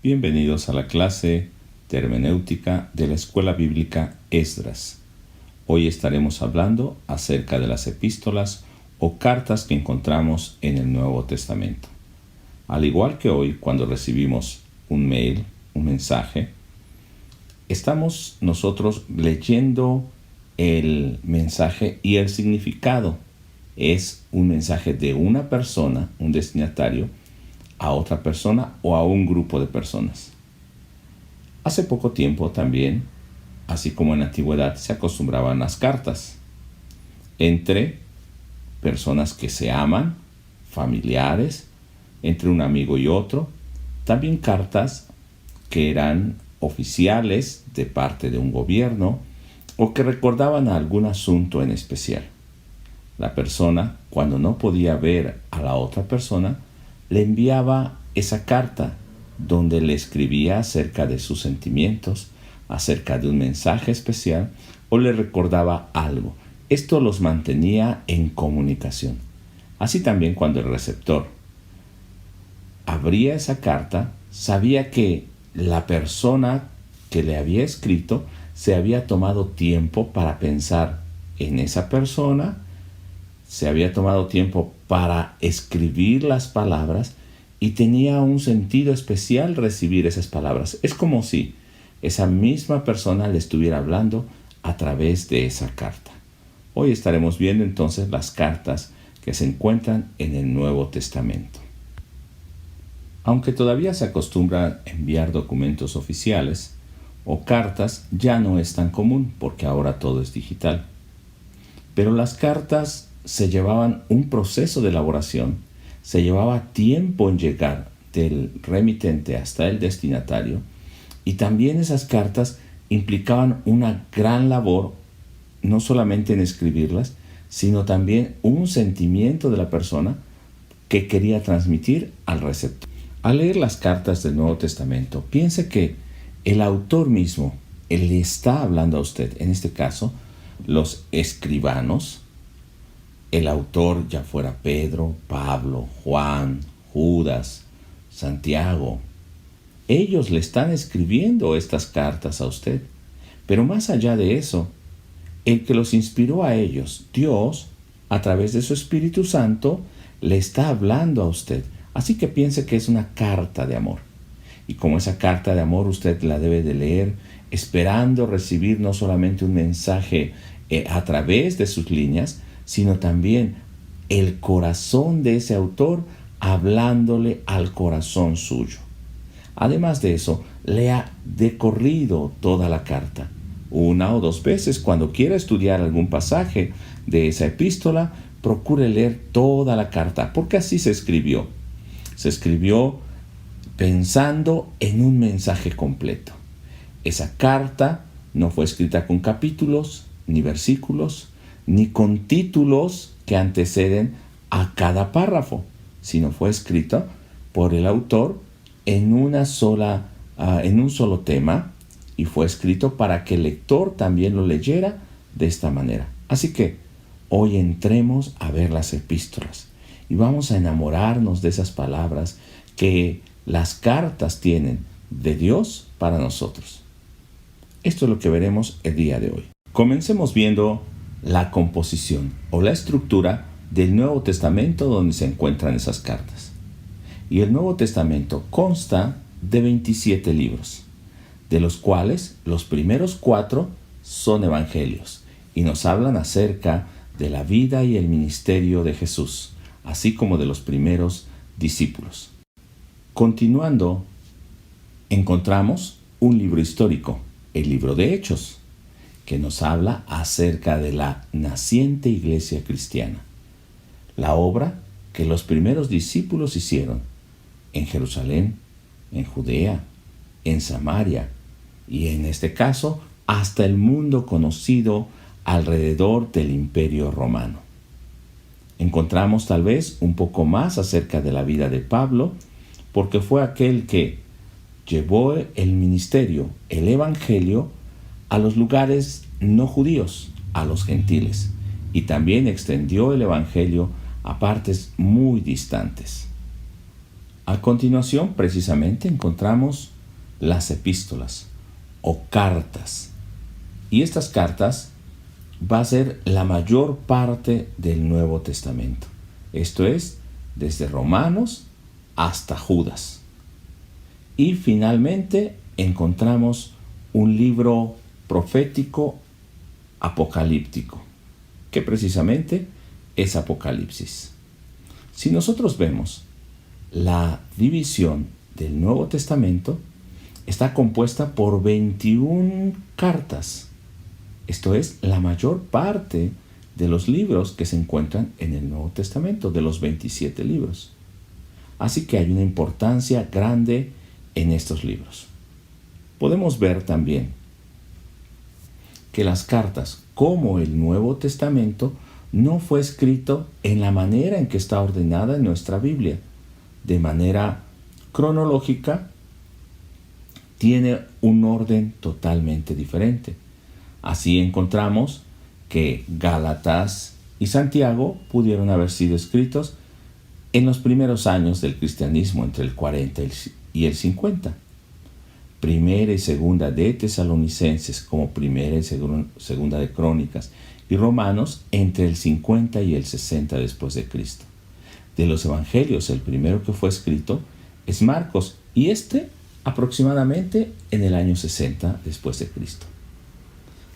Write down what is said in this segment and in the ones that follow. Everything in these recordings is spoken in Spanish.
Bienvenidos a la clase de hermenéutica de la Escuela Bíblica Esdras. Hoy estaremos hablando acerca de las epístolas o cartas que encontramos en el Nuevo Testamento. Al igual que hoy, cuando recibimos un mail, un mensaje, estamos nosotros leyendo el mensaje y el significado. Es un mensaje de una persona, un destinatario, a otra persona o a un grupo de personas. Hace poco tiempo también, así como en la antigüedad, se acostumbraban las cartas entre personas que se aman, familiares, entre un amigo y otro. También cartas que eran oficiales de parte de un gobierno o que recordaban algún asunto en especial. La persona, cuando no podía ver a la otra persona, le enviaba esa carta donde le escribía acerca de sus sentimientos, acerca de un mensaje especial o le recordaba algo. Esto los mantenía en comunicación. Así también cuando el receptor abría esa carta, sabía que la persona que le había escrito se había tomado tiempo para pensar en esa persona, se había tomado tiempo para escribir las palabras y tenía un sentido especial recibir esas palabras. Es como si esa misma persona le estuviera hablando a través de esa carta. Hoy estaremos viendo entonces las cartas que se encuentran en el Nuevo Testamento. Aunque todavía se acostumbra a enviar documentos oficiales o cartas, ya no es tan común porque ahora todo es digital. Pero las cartas se llevaban un proceso de elaboración, se llevaba tiempo en llegar del remitente hasta el destinatario, y también esas cartas implicaban una gran labor, no solamente en escribirlas, sino también un sentimiento de la persona que quería transmitir al receptor. Al leer las cartas del Nuevo Testamento, piense que el autor mismo, él le está hablando a usted, en este caso, los escribanos. El autor, ya fuera Pedro, Pablo, Juan, Judas, Santiago, ellos le están escribiendo estas cartas a usted. Pero más allá de eso, el que los inspiró a ellos, Dios, a través de su Espíritu Santo, le está hablando a usted. Así que piense que es una carta de amor. Y como esa carta de amor usted la debe de leer esperando recibir no solamente un mensaje a través de sus líneas, sino también el corazón de ese autor hablándole al corazón suyo. Además de eso, lea de corrido toda la carta, una o dos veces. Cuando quiera estudiar algún pasaje de esa epístola, procure leer toda la carta, porque así se escribió. Se escribió pensando en un mensaje completo. Esa carta no fue escrita con capítulos ni versículos, ni con títulos que anteceden a cada párrafo, sino fue escrita por el autor en un solo tema, y fue escrito para que el lector también lo leyera de esta manera. Así que hoy entremos a ver las epístolas y vamos a enamorarnos de esas palabras que las cartas tienen de Dios para nosotros. Esto es lo que veremos el día de hoy. Comencemos viendo la composición o la estructura del Nuevo Testamento donde se encuentran esas cartas. Y el Nuevo Testamento consta de 27 libros, de los cuales los primeros 4 son evangelios y nos hablan acerca de la vida y el ministerio de Jesús, así como de los primeros discípulos. Continuando, encontramos un libro histórico, el libro de Hechos, que nos habla acerca de la naciente iglesia cristiana, la obra que los primeros discípulos hicieron en Jerusalén, en Judea, en Samaria y en este caso hasta el mundo conocido alrededor del Imperio Romano. Encontramos tal vez un poco más acerca de la vida de Pablo, porque fue aquel que llevó el ministerio, el evangelio, a los lugares no judíos, a los gentiles, y también extendió el evangelio a partes muy distantes. A continuación, precisamente, encontramos las epístolas o cartas. Y estas cartas va a ser la mayor parte del Nuevo Testamento. Esto es, desde Romanos hasta Judas. Y finalmente encontramos un libro profético apocalíptico, que precisamente es Apocalipsis. Si nosotros vemos la división del Nuevo Testamento, está compuesta por 21 cartas. Esto es la mayor parte de los libros que se encuentran en el Nuevo Testamento, de los 27 libros. Así que hay una importancia grande en estos libros. Podemos ver también que las cartas, como el Nuevo Testamento, no fue escrito en la manera en que está ordenada en nuestra Biblia. De manera cronológica, tiene un orden totalmente diferente. Así encontramos que Gálatas y Santiago pudieron haber sido escritos en los primeros años del cristianismo, entre el 40 y el 50. Primera y segunda de Tesalonicenses, como primera y segunda de Crónicas, y Romanos entre el 50 y el 60 después de Cristo. De los evangelios, el primero que fue escrito es Marcos, y aproximadamente en el año 60 después de Cristo.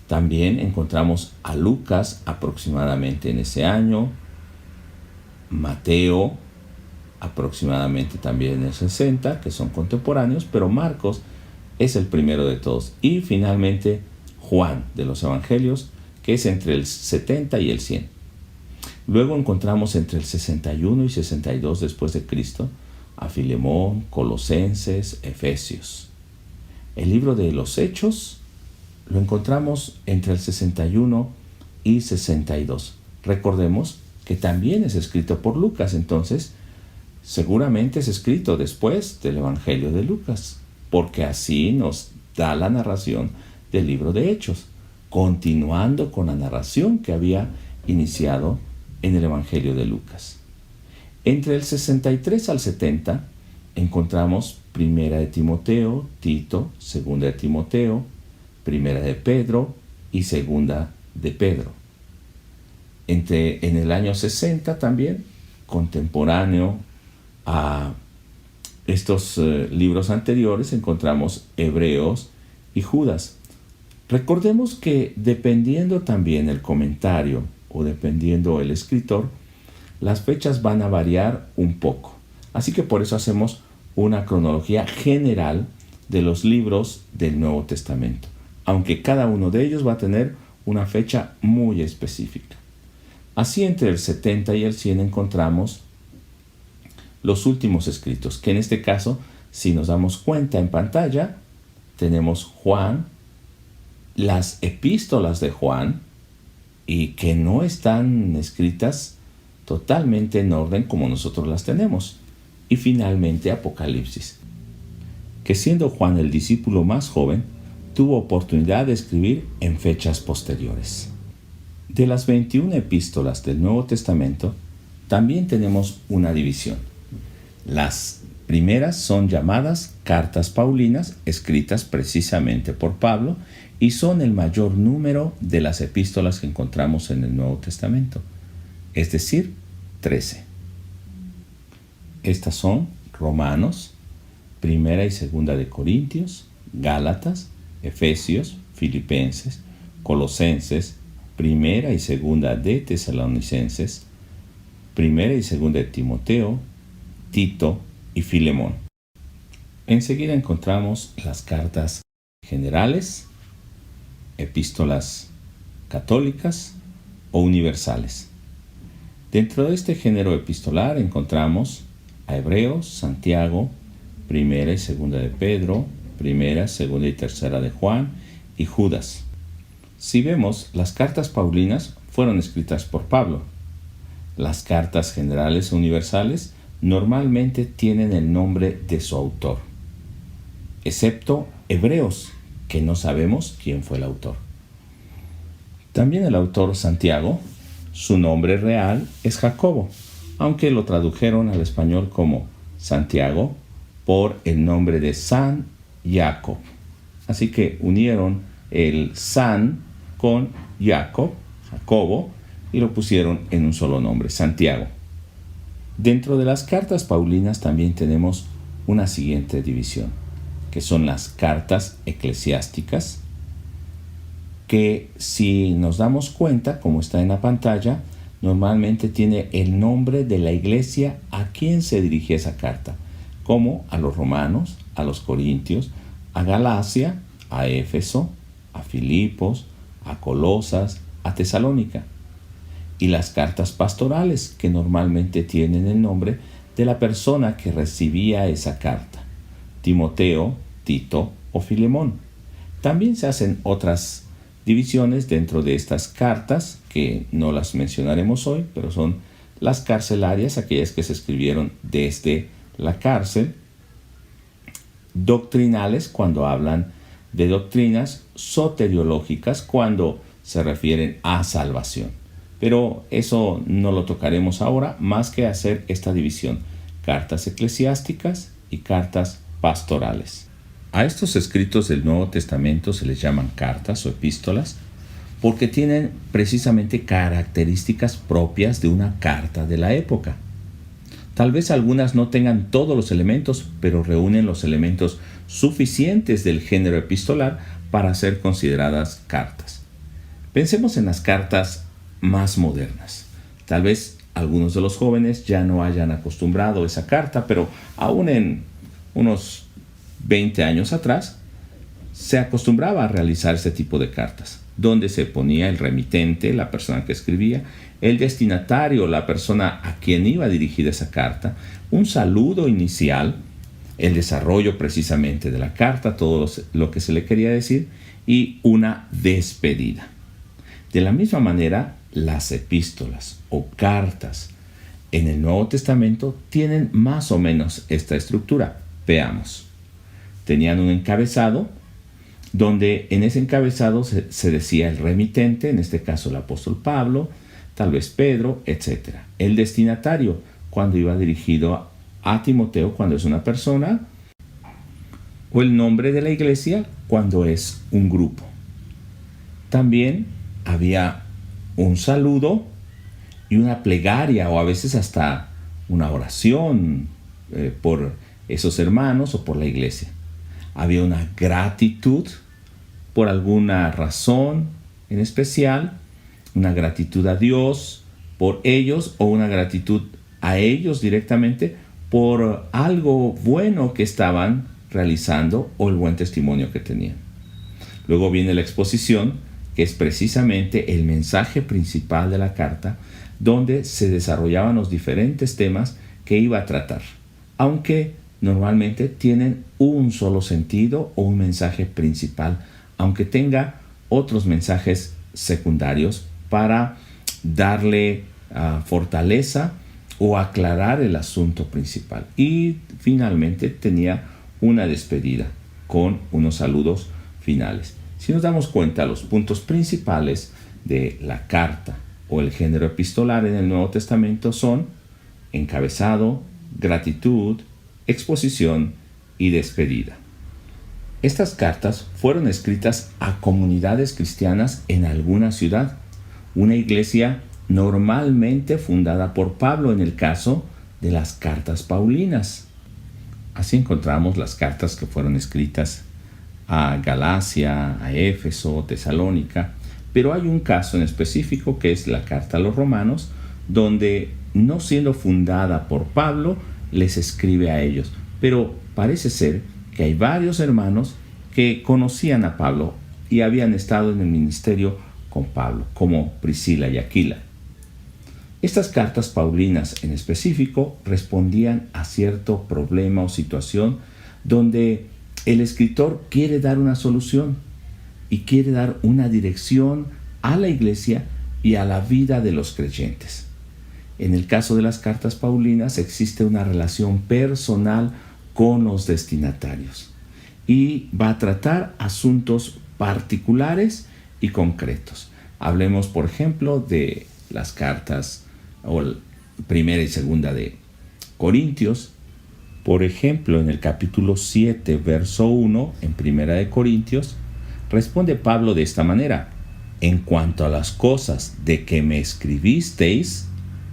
También encontramos a Lucas aproximadamente en ese año, Mateo aproximadamente también en el 60, que son contemporáneos, pero Marcos es el primero de todos. Y finalmente Juan de los evangelios, que es entre el 70 y el 100. Luego encontramos entre el 61 y 62 después de Cristo a Filemón, Colosenses, Efesios. El libro de los Hechos lo encontramos entre el 61 y 62. Recordemos que también es escrito por Lucas, entonces seguramente es escrito después del Evangelio de Lucas, porque así nos da la narración del libro de Hechos, continuando con la narración que había iniciado en el Evangelio de Lucas. Entre el 63 al 70 encontramos Primera de Timoteo, Tito, Segunda de Timoteo, Primera de Pedro y Segunda de Pedro. En el año 60 también, contemporáneo a estos libros anteriores, encontramos Hebreos y Judas. Recordemos que dependiendo también el comentario o dependiendo el escritor, las fechas van a variar un poco. Así que por eso hacemos una cronología general de los libros del Nuevo Testamento, aunque cada uno de ellos va a tener una fecha muy específica. Así entre el 70 y el 100 encontramos los últimos escritos, que en este caso, si nos damos cuenta en pantalla, tenemos Juan, las epístolas de Juan, y que no están escritas totalmente en orden como nosotros las tenemos. Y finalmente Apocalipsis, que siendo Juan el discípulo más joven, tuvo oportunidad de escribir en fechas posteriores. De las 21 epístolas del Nuevo Testamento, también tenemos una división. Las primeras son llamadas cartas paulinas, escritas precisamente por Pablo, y son el mayor número de las epístolas que encontramos en el Nuevo Testamento, es decir, 13. Estas son Romanos, Primera y Segunda de Corintios, Gálatas, Efesios, Filipenses, Colosenses, Primera y Segunda de Tesalonicenses, Primera y Segunda de Timoteo, Tito y Filemón. Enseguida encontramos las cartas generales, epístolas católicas o universales. Dentro de este género epistolar encontramos a Hebreos, Santiago, Primera y Segunda de Pedro, Primera, Segunda y Tercera de Juan y Judas. Si vemos, las cartas paulinas fueron escritas por Pablo. Las cartas generales o universales normalmente tienen el nombre de su autor, excepto Hebreos, que no sabemos quién fue el autor. También el autor Santiago, su nombre real es Jacobo, aunque lo tradujeron al español como Santiago, por el nombre de San Jacob. Así que unieron el San con Jacobo, y lo pusieron en un solo nombre, Santiago. Dentro de las cartas paulinas también tenemos una siguiente división, que son las cartas eclesiásticas, que si nos damos cuenta, como está en la pantalla, normalmente tiene el nombre de la iglesia a quien se dirige esa carta, como a los romanos, a los corintios, a Galacia, a Éfeso, a Filipos, a Colosas, a Tesalónica. Y las cartas pastorales, que normalmente tienen el nombre de la persona que recibía esa carta, Timoteo, Tito o Filemón. También se hacen otras divisiones dentro de estas cartas, que no las mencionaremos hoy, pero son las carcelarias, aquellas que se escribieron desde la cárcel; doctrinales, cuando hablan de doctrinas; soteriológicas, cuando se refieren a salvación. Pero eso no lo tocaremos ahora, más que hacer esta división: cartas eclesiásticas y cartas pastorales. A estos escritos del Nuevo Testamento se les llaman cartas o epístolas porque tienen precisamente características propias de una carta de la época. Tal vez algunas no tengan todos los elementos, pero reúnen los elementos suficientes del género epistolar para ser consideradas cartas. Pensemos en las cartas más modernas. Tal vez algunos de los jóvenes ya no hayan acostumbrado a esa carta, pero aún en unos 20 años atrás se acostumbraba a realizar este tipo de cartas, donde se ponía el remitente, la persona que escribía, el destinatario, la persona a quien iba dirigida esa carta, un saludo inicial, el desarrollo precisamente de la carta, todo lo que se le quería decir, y una despedida. De la misma manera, las epístolas o cartas en el Nuevo Testamento tienen más o menos esta estructura. Veamos. Tenían un encabezado, donde en ese encabezado se decía el remitente, en este caso el apóstol Pablo, tal vez Pedro, etc. El destinatario, cuando iba dirigido a Timoteo, cuando es una persona, o el nombre de la iglesia, cuando es un grupo. También había un saludo y una plegaria, o a veces hasta una oración por esos hermanos o por la iglesia. Había una gratitud por alguna razón en especial, una gratitud a Dios por ellos, o una gratitud a ellos directamente por algo bueno que estaban realizando o el buen testimonio que tenían. Luego viene la exposición, que es precisamente el mensaje principal de la carta, donde se desarrollaban los diferentes temas que iba a tratar, aunque normalmente tienen un solo sentido o un mensaje principal, aunque tenga otros mensajes secundarios para darle fortaleza o aclarar el asunto principal. Y finalmente tenía una despedida con unos saludos finales. Si nos damos cuenta, los puntos principales de la carta o el género epistolar en el Nuevo Testamento son encabezado, gratitud, exposición y despedida. Estas cartas fueron escritas a comunidades cristianas en alguna ciudad, una iglesia normalmente fundada por Pablo en el caso de las cartas paulinas. Así encontramos las cartas que fueron escritas a Galacia, a Éfeso, Tesalónica, pero hay un caso en específico que es la carta a los romanos, donde no siendo fundada por Pablo, les escribe a ellos, pero parece ser que hay varios hermanos que conocían a Pablo y habían estado en el ministerio con Pablo, como Priscila y Aquila. Estas cartas paulinas en específico respondían a cierto problema o situación donde el escritor quiere dar una solución y quiere dar una dirección a la iglesia y a la vida de los creyentes. En el caso de las cartas paulinas existe una relación personal con los destinatarios y va a tratar asuntos particulares y concretos. Hablemos, por ejemplo, de las cartas o primera y segunda de Corintios, Por ejemplo, en el capítulo 7, verso 1, en Primera de Corintios, responde Pablo de esta manera: en cuanto a las cosas de que me escribisteis,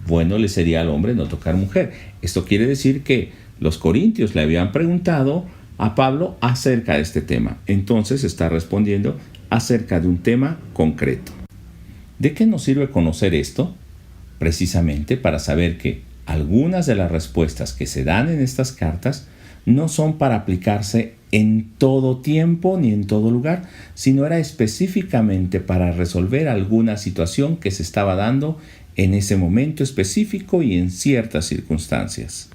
bueno le sería al hombre no tocar mujer. Esto quiere decir que los corintios le habían preguntado a Pablo acerca de este tema. Entonces está respondiendo acerca de un tema concreto. ¿De qué nos sirve conocer esto? Precisamente para saber que algunas de las respuestas que se dan en estas cartas no son para aplicarse en todo tiempo ni en todo lugar, sino era específicamente para resolver alguna situación que se estaba dando en ese momento específico y en ciertas circunstancias.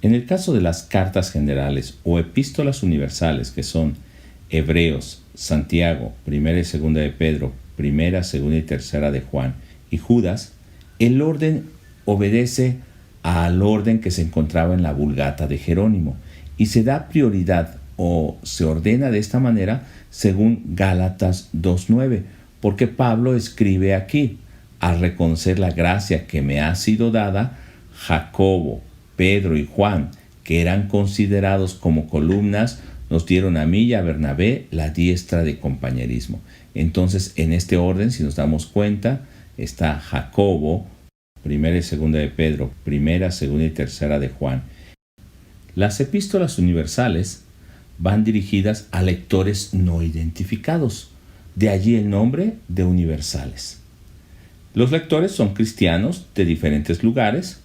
En el caso de las cartas generales o epístolas universales, que son Hebreos, Santiago, Primera y Segunda de Pedro, Primera, Segunda y Tercera de Juan y Judas, el orden obedece al orden que se encontraba en la Vulgata de Jerónimo y se da prioridad o se ordena de esta manera según Gálatas 2:9, porque Pablo escribe aquí: al reconocer la gracia que me ha sido dada, Jacobo, Pedro y Juan, que eran considerados como columnas, nos dieron a mí y a Bernabé la diestra de compañerismo. Entonces, en este orden, si nos damos cuenta, está Jacobo, Primera y Segunda de Pedro, Primera, Segunda y Tercera de Juan. Las epístolas universales van dirigidas a lectores no identificados, de allí el nombre de universales. Los lectores son cristianos de diferentes lugares,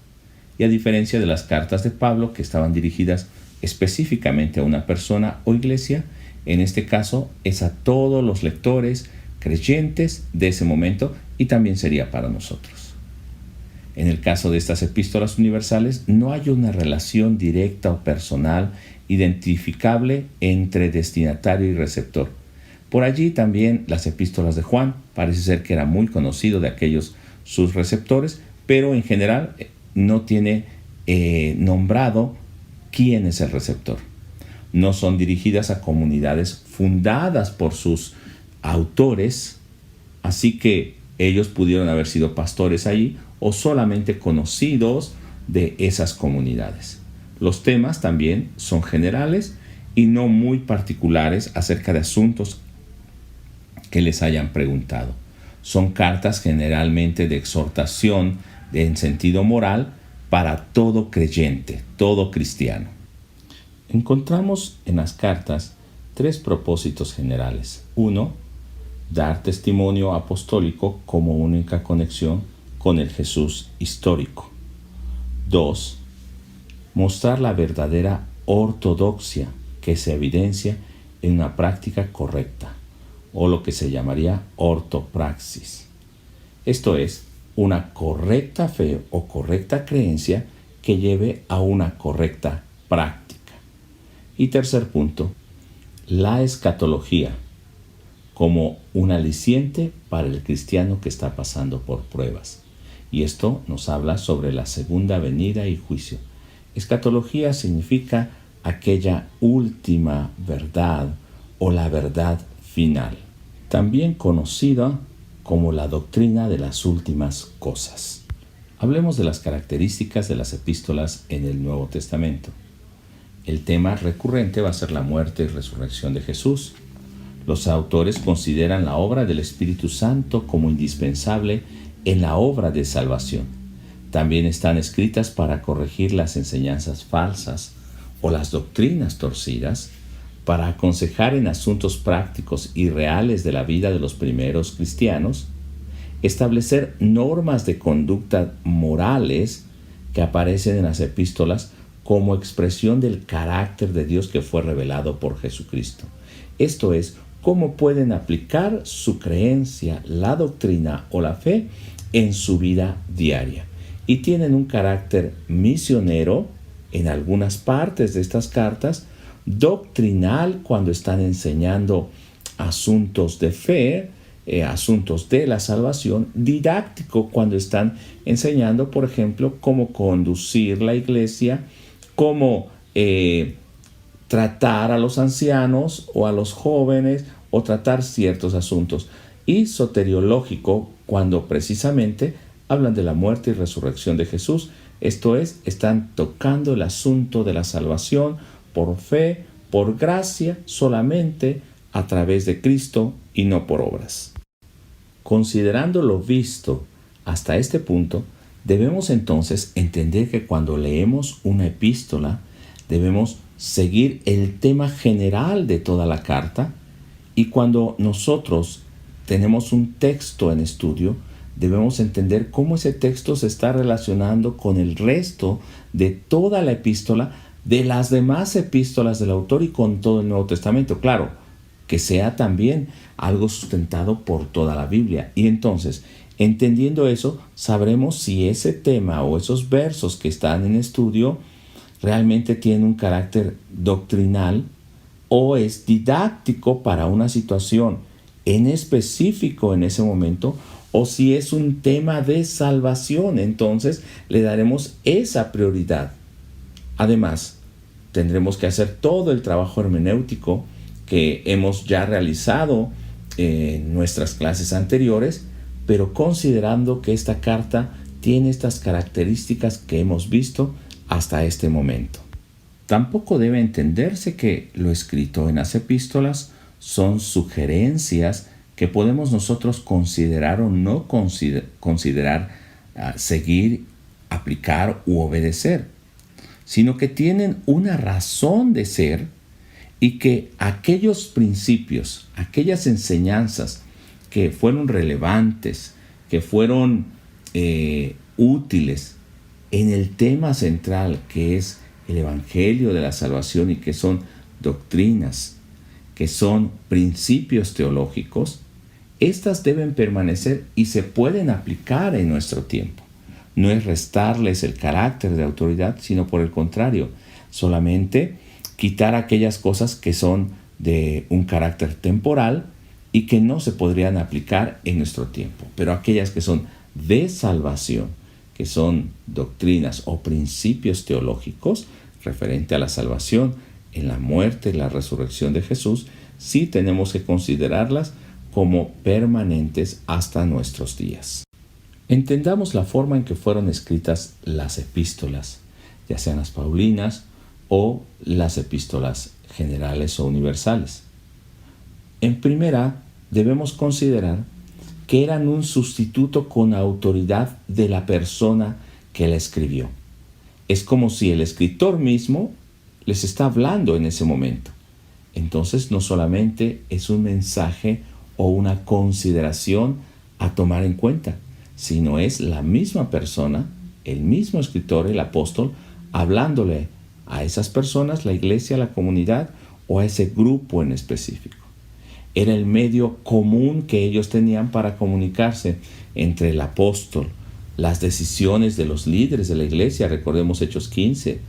y a diferencia de las cartas de Pablo, que estaban dirigidas específicamente a una persona o iglesia, en este caso es a todos los lectores creyentes de ese momento y también sería para nosotros. En el caso de estas epístolas universales no hay una relación directa o personal identificable entre destinatario y receptor. Por allí también las epístolas de Juan, parece ser que era muy conocido de aquellos sus receptores, pero en general no tiene nombrado quién es el receptor. No son dirigidas a comunidades fundadas por sus autores, así que ellos pudieron haber sido pastores allí o solamente conocidos de esas comunidades. Los temas también son generales y no muy particulares acerca de asuntos que les hayan preguntado. Son cartas generalmente de exhortación en sentido moral para todo creyente, todo cristiano. Encontramos en las cartas tres propósitos generales. 1. Dar testimonio apostólico como única conexión con el Jesús histórico. 2. Mostrar la verdadera ortodoxia que se evidencia en una práctica correcta, o lo que se llamaría ortopraxis. Esto es, una correcta fe o correcta creencia que lleve a una correcta práctica. Y tercer punto, la escatología como un aliciente para el cristiano que está pasando por pruebas. Y esto nos habla sobre la segunda venida y juicio. Escatología significa aquella última verdad o la verdad final, también conocida como la doctrina de las últimas cosas. Hablemos de las características de las epístolas en el Nuevo Testamento. El tema recurrente va a ser la muerte y resurrección de Jesús. Los autores consideran la obra del Espíritu Santo como indispensable en la obra de salvación. También están escritas para corregir las enseñanzas falsas o las doctrinas torcidas, para aconsejar en asuntos prácticos y reales de la vida de los primeros cristianos, establecer normas de conducta morales que aparecen en las epístolas como expresión del carácter de Dios que fue revelado por Jesucristo. Esto es, cómo pueden aplicar su creencia, la doctrina o la fe en su vida diaria. Y tienen un carácter misionero en algunas partes de estas cartas, doctrinal cuando están enseñando asuntos de fe, asuntos de la salvación, didáctico cuando están enseñando, por ejemplo, cómo conducir la iglesia, cómo tratar a los ancianos o a los jóvenes o tratar ciertos asuntos. Y soteriológico cuando precisamente hablan de la muerte y resurrección de Jesús, Esto es, están tocando el asunto de la salvación por fe, por gracia, solamente a través de Cristo y no por obras. Considerando lo visto hasta este punto, debemos entonces entender que cuando leemos una epístola, debemos seguir el tema general de toda la carta, y cuando nosotros tenemos un texto en estudio, debemos entender cómo ese texto se está relacionando con el resto de toda la epístola, de las demás epístolas del autor y con todo el Nuevo Testamento. Claro, que sea también algo sustentado por toda la Biblia. Y entonces, entendiendo eso, sabremos si ese tema o esos versos que están en estudio realmente tienen un carácter doctrinal o es didáctico para una situación en específico en ese momento, o si es un tema de salvación. Entonces le daremos esa prioridad. Además, tendremos que hacer todo el trabajo hermenéutico que hemos ya realizado en nuestras clases anteriores, pero considerando que esta carta tiene estas características que hemos visto hasta este momento. Tampoco debe entenderse que lo escrito en las epístolas son sugerencias que podemos nosotros considerar o no considerar, seguir, aplicar u obedecer, sino que tienen una razón de ser y que aquellos principios, aquellas enseñanzas que fueron relevantes, que fueron útiles en el tema central que es el Evangelio de la salvación y que son doctrinas, que son principios teológicos, estas deben permanecer y se pueden aplicar en nuestro tiempo. No es restarles el carácter de autoridad, sino por el contrario, solamente quitar aquellas cosas que son de un carácter temporal y que no se podrían aplicar en nuestro tiempo. Pero aquellas que son de salvación, que son doctrinas o principios teológicos referente a la salvación en la muerte y la resurrección de Jesús, sí tenemos que considerarlas como permanentes hasta nuestros días. Entendamos la forma en que fueron escritas las epístolas, ya sean las paulinas o las epístolas generales o universales. En primera, debemos considerar que eran un sustituto con autoridad de la persona que la escribió. Es como si el escritor mismo les está hablando en ese momento. Entonces, no solamente es un mensaje o una consideración a tomar en cuenta, sino es la misma persona, el mismo escritor, el apóstol, hablándole a esas personas, la iglesia, la comunidad o a ese grupo en específico. Era el medio común que ellos tenían para comunicarse entre el apóstol, las decisiones de los líderes de la iglesia, recordemos Hechos 15,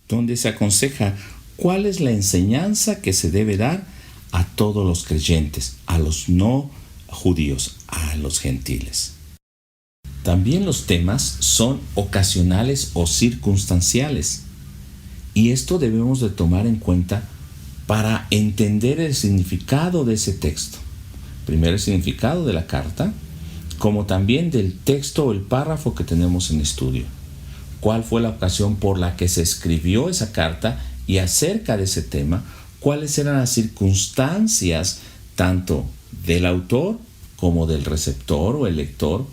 donde se aconseja cuál es la enseñanza que se debe dar a todos los creyentes, a los no judíos, a los gentiles. También los temas son ocasionales o circunstanciales, y esto debemos de tomar en cuenta para entender el significado de ese texto. Primero, el significado de la carta, como también del texto o el párrafo que tenemos en estudio. ¿Cuál fue la ocasión por la que se escribió esa carta? Y acerca de ese tema, ¿cuáles eran las circunstancias tanto del autor como del receptor o el lector?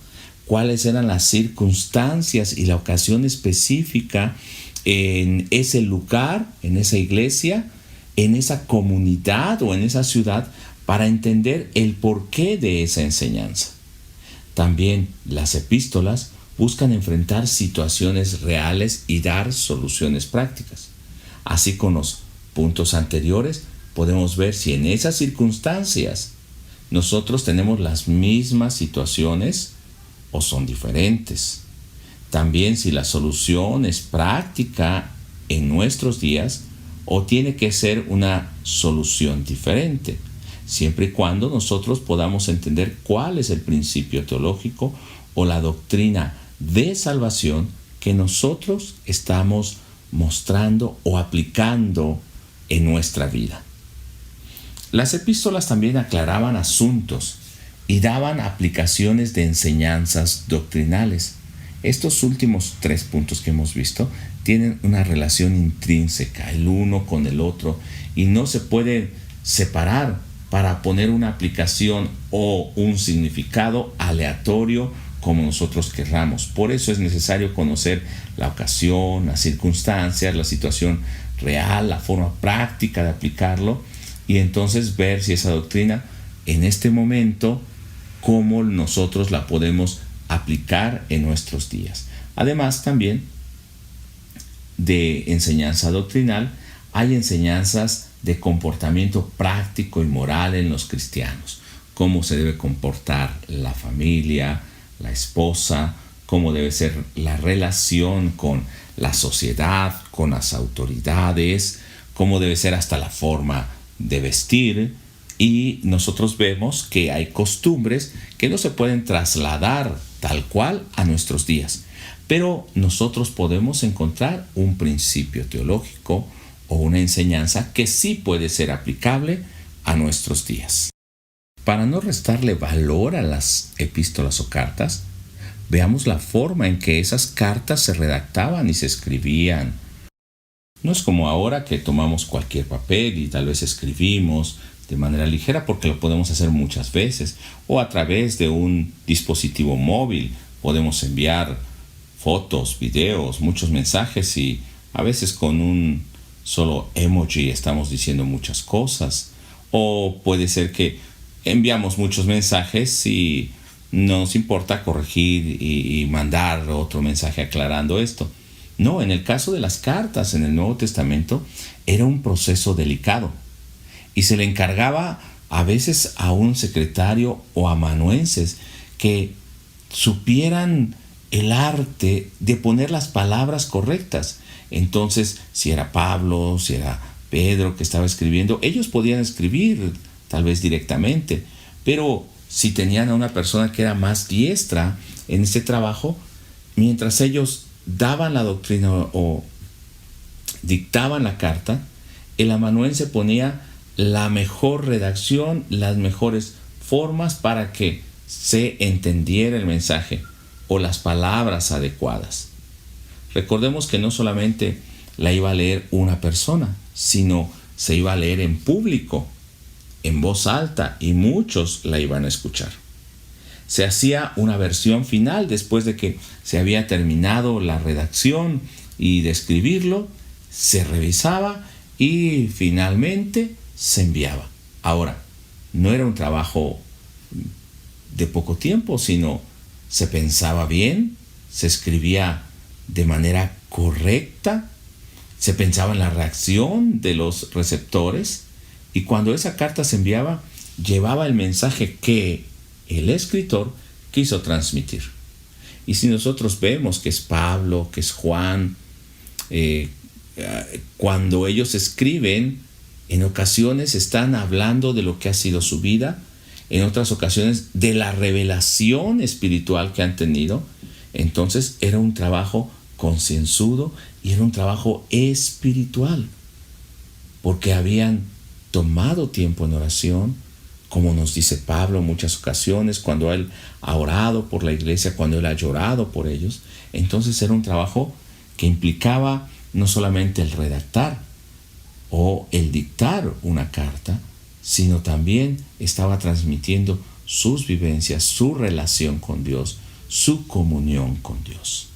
¿Cuáles eran las circunstancias y la ocasión específica en ese lugar, en esa iglesia, en esa comunidad o en esa ciudad, para entender el porqué de esa enseñanza? También las epístolas buscan enfrentar situaciones reales y dar soluciones prácticas. Así, con los puntos anteriores, podemos ver si en esas circunstancias nosotros tenemos las mismas situaciones o son diferentes. También si la solución es práctica en nuestros días o tiene que ser una solución diferente, siempre y cuando nosotros podamos entender cuál es el principio teológico o la doctrina de salvación que nosotros estamos mostrando o aplicando en nuestra vida. Las epístolas también aclaraban asuntos y daban aplicaciones de enseñanzas doctrinales. Estos últimos 3 puntos que hemos visto tienen una relación intrínseca, el uno con el otro, y no se puede separar para poner una aplicación o un significado aleatorio como nosotros querramos. Por eso es necesario conocer la ocasión, las circunstancias, la situación real, la forma práctica de aplicarlo, y entonces ver si esa doctrina en este momento, cómo nosotros la podemos aplicar en nuestros días. Además, también de enseñanza doctrinal, hay enseñanzas de comportamiento práctico y moral en los cristianos. Cómo se debe comportar la familia, la esposa, cómo debe ser la relación con la sociedad, con las autoridades, cómo debe ser hasta la forma de vestir. Y nosotros vemos que hay costumbres que no se pueden trasladar tal cual a nuestros días. Pero nosotros podemos encontrar un principio teológico o una enseñanza que sí puede ser aplicable a nuestros días. Para no restarle valor a las epístolas o cartas, veamos la forma en que esas cartas se redactaban y se escribían. No es como ahora que tomamos cualquier papel y tal vez escribimos de manera ligera, porque lo podemos hacer muchas veces, o a través de un dispositivo móvil podemos enviar fotos, videos, muchos mensajes, y a veces con un solo emoji estamos diciendo muchas cosas. O puede ser que enviamos muchos mensajes y no nos importa corregir y mandar otro mensaje aclarando esto. No, en el caso de las cartas en el Nuevo Testamento era un proceso delicado y se le encargaba a veces a un secretario o amanuenses que supieran el arte de poner las palabras correctas. Entonces, si era Pablo, si era Pedro que estaba escribiendo, ellos podían escribir tal vez directamente, pero si tenían a una persona que era más diestra en ese trabajo, mientras ellos daban la doctrina o dictaban la carta, el amanuense ponía la mejor redacción, las mejores formas para que se entendiera el mensaje o las palabras adecuadas. Recordemos que no solamente la iba a leer una persona, sino se iba a leer en público, en voz alta, y muchos la iban a escuchar. Se hacía una versión final después de que se había terminado la redacción y de escribirlo, se revisaba y finalmente se enviaba. Ahora, no era un trabajo de poco tiempo, sino se pensaba bien, se escribía de manera correcta, se pensaba en la reacción de los receptores, y cuando esa carta se enviaba, llevaba el mensaje que el escritor quiso transmitir. Y si nosotros vemos que es Pablo, que es Juan, cuando ellos escriben, en ocasiones están hablando de lo que ha sido su vida, en otras ocasiones de la revelación espiritual que han tenido. Entonces era un trabajo concienzudo y era un trabajo espiritual, porque habían tomado tiempo en oración, como nos dice Pablo en muchas ocasiones, cuando él ha orado por la iglesia, cuando él ha llorado por ellos. Entonces era un trabajo que implicaba no solamente el redactar o el dictar una carta, sino también estaba transmitiendo sus vivencias, su relación con Dios, su comunión con Dios.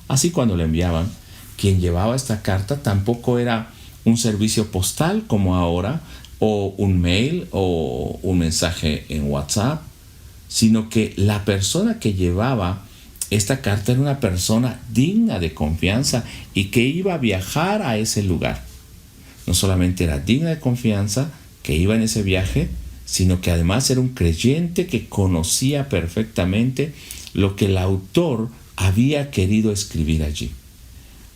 Así, cuando le enviaban, quien llevaba esta carta tampoco era un servicio postal como ahora, o un mail o un mensaje en WhatsApp, sino que la persona que llevaba esta carta era una persona digna de confianza y que iba a viajar a ese lugar. No solamente era digna de confianza que iba en ese viaje, sino que además era un creyente que conocía perfectamente lo que el autor había querido escribir allí.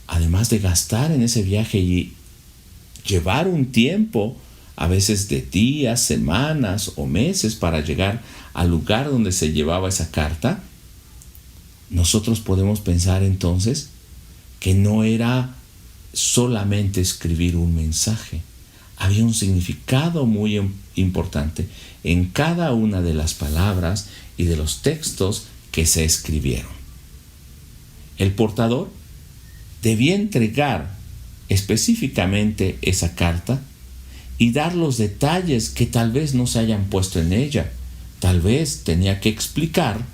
Además de gastar en ese viaje y llevar un tiempo, a veces de días, semanas o meses, para llegar al lugar donde se llevaba esa carta, nosotros podemos pensar entonces que no era solamente escribir un mensaje. Había un significado muy importante en cada una de las palabras y de los textos que se escribieron. El portador debía entregar específicamente esa carta y dar los detalles que tal vez no se hayan puesto en ella. Tal vez tenía que explicar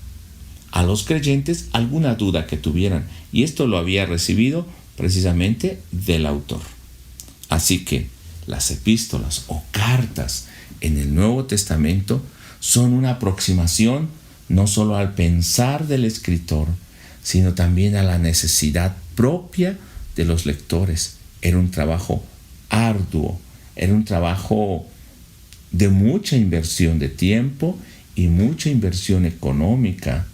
a los creyentes alguna duda que tuvieran, y esto lo había recibido precisamente del autor. Así que las epístolas o cartas en el Nuevo Testamento son una aproximación no solo al pensar del escritor, sino también a la necesidad propia de los lectores. Era un trabajo arduo, era un trabajo de mucha inversión de tiempo y mucha inversión económica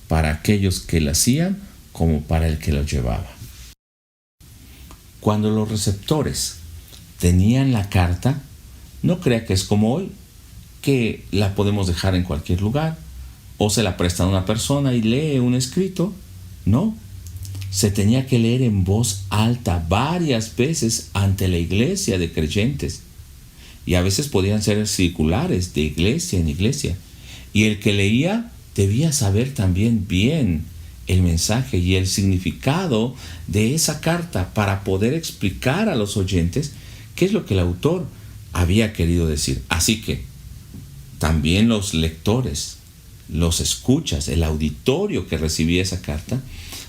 para aquellos que lo hacían como para el que lo llevaba. Cuando los receptores tenían la carta, no crea que es como hoy, que la podemos dejar en cualquier lugar, o se la prestan a una persona y lee un escrito. No, se tenía que leer en voz alta varias veces ante la iglesia de creyentes, y a veces podían ser circulares de iglesia en iglesia, y el que leía debía saber también bien el mensaje y el significado de esa carta para poder explicar a los oyentes qué es lo que el autor había querido decir. Así que también los lectores, los escuchas, el auditorio que recibía esa carta,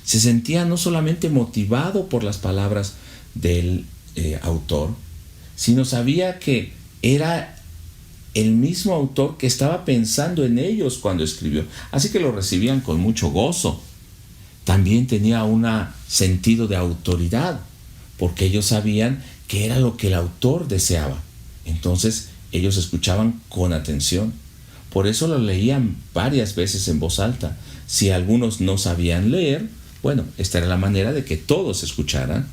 se sentía no solamente motivado por las palabras del autor, sino sabía que era el mismo autor que estaba pensando en ellos cuando escribió. Así que lo recibían con mucho gozo. También tenía un sentido de autoridad, porque ellos sabían que era lo que el autor deseaba. Entonces ellos escuchaban con atención. Por eso lo leían varias veces en voz alta. Si algunos no sabían leer, bueno, esta era la manera de que todos escucharan,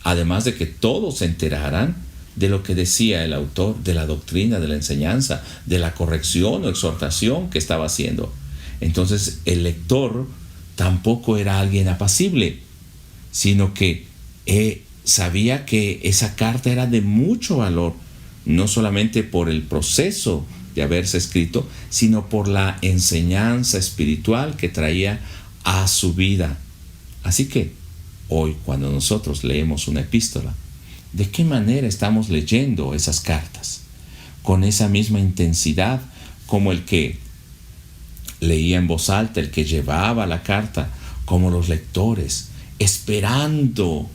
además de que todos se enteraran de lo que decía el autor, de la doctrina, de la enseñanza, de la corrección o exhortación que estaba haciendo. Entonces el lector tampoco era alguien apacible, sino que sabía que esa carta era de mucho valor, no solamente por el proceso de haberse escrito, sino por la enseñanza espiritual que traía a su vida. Así que hoy, cuando nosotros leemos una epístola, ¿de qué manera estamos leyendo esas cartas? ¿Con esa misma intensidad como el que leía en voz alta, el que llevaba la carta, como los lectores, esperando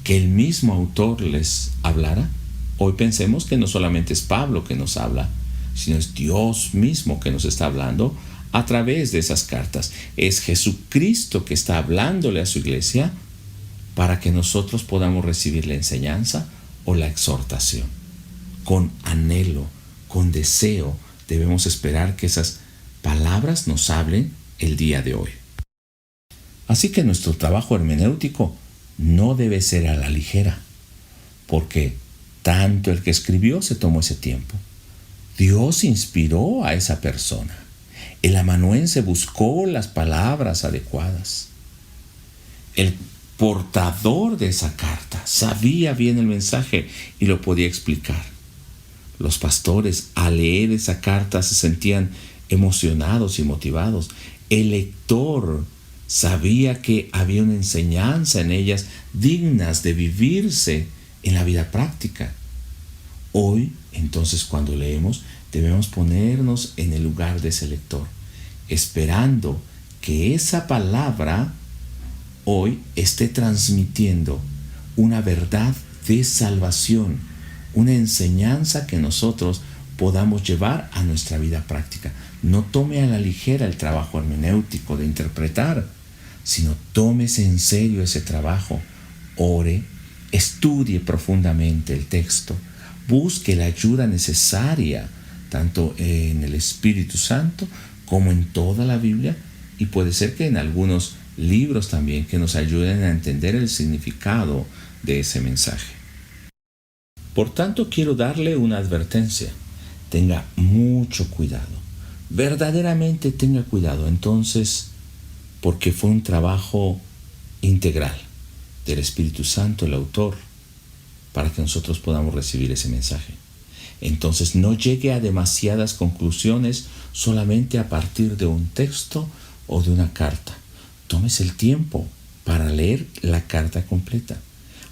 que el mismo autor les hablara? Hoy pensemos que no solamente es Pablo que nos habla, sino es Dios mismo que nos está hablando a través de esas cartas. Es Jesucristo que está hablándole a su iglesia para que nosotros podamos recibir la enseñanza o la exhortación. Con anhelo, con deseo, debemos esperar que esas palabras nos hablen el día de hoy. Así que nuestro trabajo hermenéutico no debe ser a la ligera, porque tanto el que escribió se tomó ese tiempo. Dios inspiró a esa persona. El amanuense buscó las palabras adecuadas. El portador de esa carta sabía bien el mensaje y lo podía explicar. Los pastores, al leer esa carta, se sentían emocionados y motivados. El lector sabía que había una enseñanza en ellas dignas de vivirse en la vida práctica. Hoy, entonces, cuando leemos, debemos ponernos en el lugar de ese lector, esperando que esa palabra hoy esté transmitiendo una verdad de salvación, una enseñanza que nosotros podamos llevar a nuestra vida práctica. No tome a la ligera el trabajo hermenéutico de interpretar, sino tómese en serio ese trabajo. Ore, estudie profundamente el texto, busque la ayuda necesaria, tanto en el Espíritu Santo como en toda la Biblia, y puede ser que en algunos libros también que nos ayuden a entender el significado de ese mensaje. Por tanto, quiero darle una advertencia. Tenga mucho cuidado. Verdaderamente tenga cuidado. Entonces, porque fue un trabajo integral del Espíritu Santo, el autor, para que nosotros podamos recibir ese mensaje. Entonces, no llegue a demasiadas conclusiones solamente a partir de un texto o de una carta. Tómese el tiempo para leer la carta completa.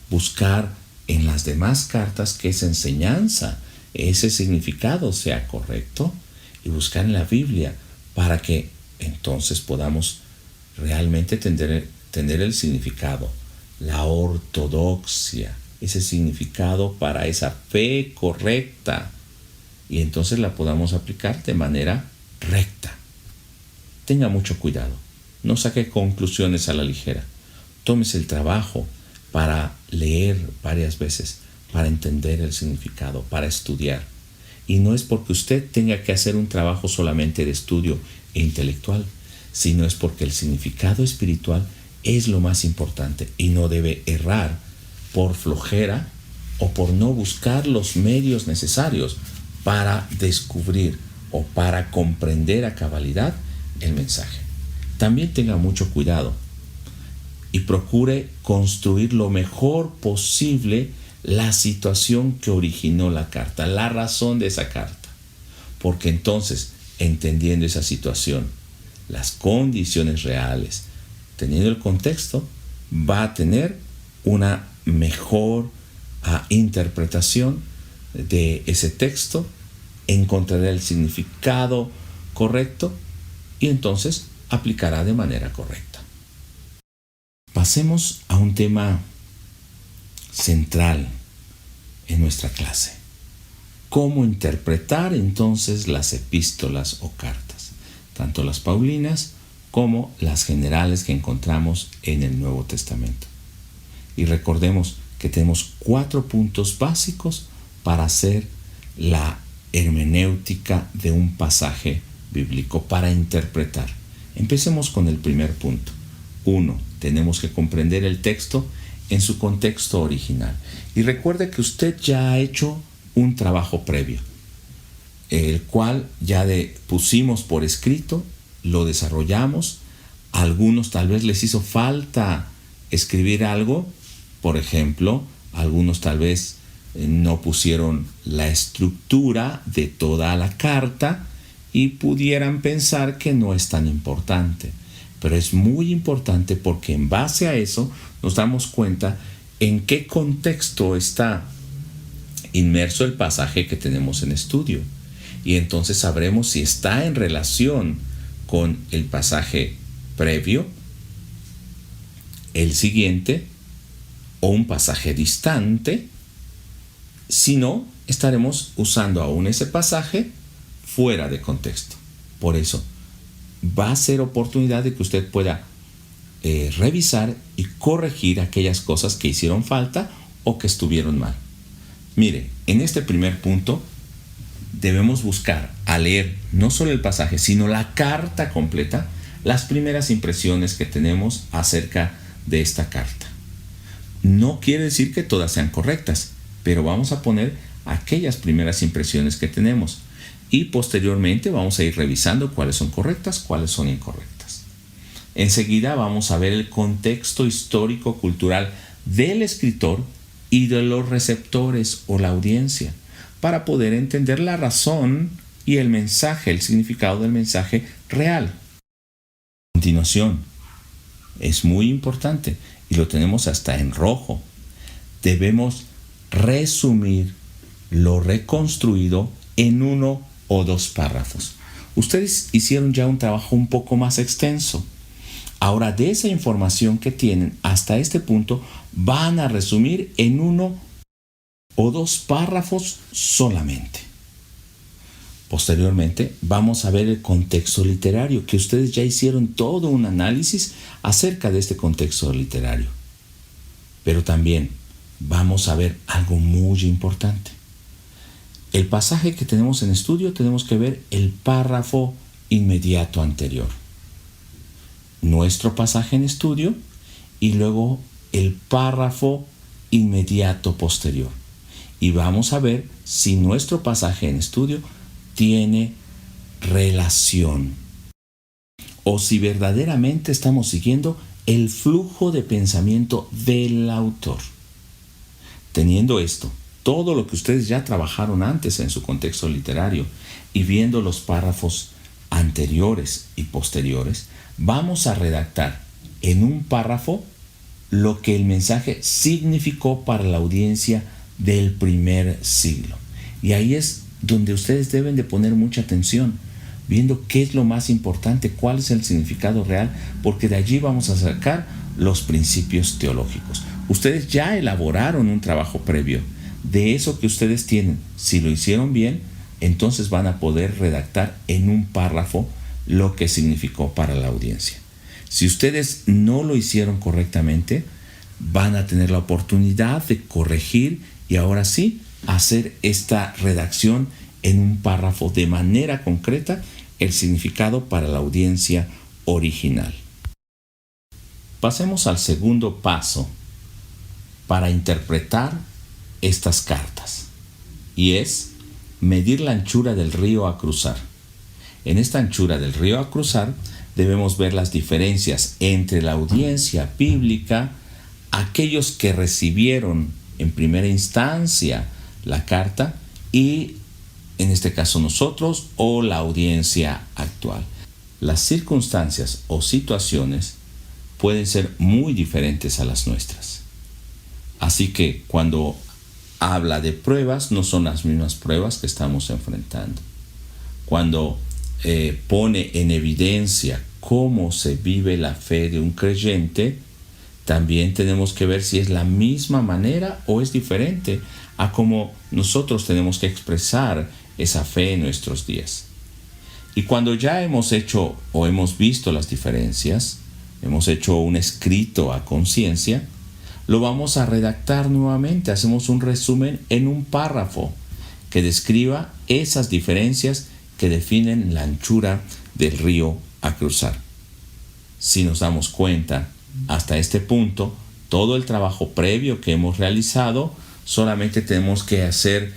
Buscar en las demás cartas que esa enseñanza, ese significado sea correcto, y buscar en la Biblia para que entonces podamos realmente tener el significado, la ortodoxia, ese significado para esa fe correcta, y entonces la podamos aplicar de manera recta. Tenga mucho cuidado, no saque conclusiones a la ligera. Tómese el trabajo para leer varias veces, para entender el significado, para estudiar. Y no es porque usted tenga que hacer un trabajo solamente de estudio e intelectual, sino es porque el significado espiritual es lo más importante y no debe errar por flojera o por no buscar los medios necesarios para descubrir o para comprender a cabalidad el mensaje. También tenga mucho cuidado y procure construir lo mejor posible la situación que originó la carta, la razón de esa carta. Porque entonces, entendiendo esa situación, las condiciones reales, teniendo el contexto, va a tener una mejor interpretación de ese texto, encontrará el significado correcto y entonces aplicará de manera correcta. Pasemos a un tema central en nuestra clase. ¿Cómo interpretar entonces las epístolas o cartas? Tanto las paulinas como las generales que encontramos en el Nuevo Testamento. Y recordemos que tenemos 4 puntos básicos para hacer la hermenéutica de un pasaje bíblico, para interpretar. Empecemos con el primer punto. 1. Tenemos que comprender el texto en su contexto original. Y recuerde que usted ya ha hecho un trabajo previo, el cual ya pusimos por escrito, lo desarrollamos. A algunos tal vez les hizo falta escribir algo. Por ejemplo, algunos tal vez no pusieron la estructura de toda la carta y pudieran pensar que no es tan importante. Pero es muy importante porque en base a eso nos damos cuenta en qué contexto está inmerso el pasaje que tenemos en estudio. Y entonces sabremos si está en relación con el pasaje previo, el siguiente o un pasaje distante. Si no, estaremos usando aún ese pasaje fuera de contexto. Por eso, va a ser oportunidad de que usted pueda revisar y corregir aquellas cosas que hicieron falta o que estuvieron mal. Mire, en este primer punto debemos buscar al leer no solo el pasaje, sino la carta completa, las primeras impresiones que tenemos acerca de esta carta. No quiere decir que todas sean correctas, pero vamos a poner aquellas primeras impresiones que tenemos y posteriormente vamos a ir revisando cuáles son correctas, cuáles son incorrectas. Enseguida vamos a ver el contexto histórico-cultural del escritor y de los receptores o la audiencia, para poder entender la razón y el mensaje, el significado del mensaje real. A continuación, es muy importante, y lo tenemos hasta en rojo, debemos resumir lo reconstruido en 1 o 2 párrafos. Ustedes hicieron ya un trabajo un poco más extenso. Ahora, de esa información que tienen hasta este punto, van a resumir en 1 o 2 párrafos solamente. Posteriormente, vamos a ver el contexto literario, que ustedes ya hicieron todo un análisis acerca de este contexto literario. Pero también vamos a ver algo muy importante. El pasaje que tenemos en estudio, tenemos que ver el párrafo inmediato anterior. Nuestro pasaje en estudio y luego el párrafo inmediato posterior. Y vamos a ver si nuestro pasaje en estudio tiene relación o si verdaderamente estamos siguiendo el flujo de pensamiento del autor. Teniendo esto, todo lo que ustedes ya trabajaron antes en su contexto literario y viendo los párrafos anteriores y posteriores, vamos a redactar en un párrafo lo que el mensaje significó para la audiencia del primer siglo. Y ahí es donde ustedes deben de poner mucha atención, viendo qué es lo más importante, cuál es el significado real, porque de allí vamos a sacar los principios teológicos. Ustedes ya elaboraron un trabajo previo. De eso que ustedes tienen, si lo hicieron bien, entonces van a poder redactar en un párrafo lo que significó para la audiencia. Si ustedes no lo hicieron correctamente, van a tener la oportunidad de corregir y ahora sí hacer esta redacción en un párrafo de manera concreta el significado para la audiencia original. Pasemos al segundo paso para interpretar estas cartas, y es medir la anchura del río a cruzar. En esta anchura del río a cruzar debemos ver las diferencias entre la audiencia bíblica, aquellos que recibieron en primera instancia la carta, y en este caso nosotros, o la audiencia actual. Las circunstancias o situaciones pueden ser muy diferentes a las nuestras. Así que cuando habla de pruebas, no son las mismas pruebas que estamos enfrentando. Cuando pone en evidencia cómo se vive la fe de un creyente, también tenemos que ver si es la misma manera o es diferente a cómo nosotros tenemos que expresar esa fe en nuestros días. Y cuando ya hemos hecho o hemos visto las diferencias, hemos hecho un escrito a conciencia, lo vamos a redactar nuevamente. Hacemos un resumen en un párrafo que describa esas diferencias que definen la anchura del río a cruzar. Si nos damos cuenta, hasta este punto, todo el trabajo previo que hemos realizado, solamente tenemos que hacer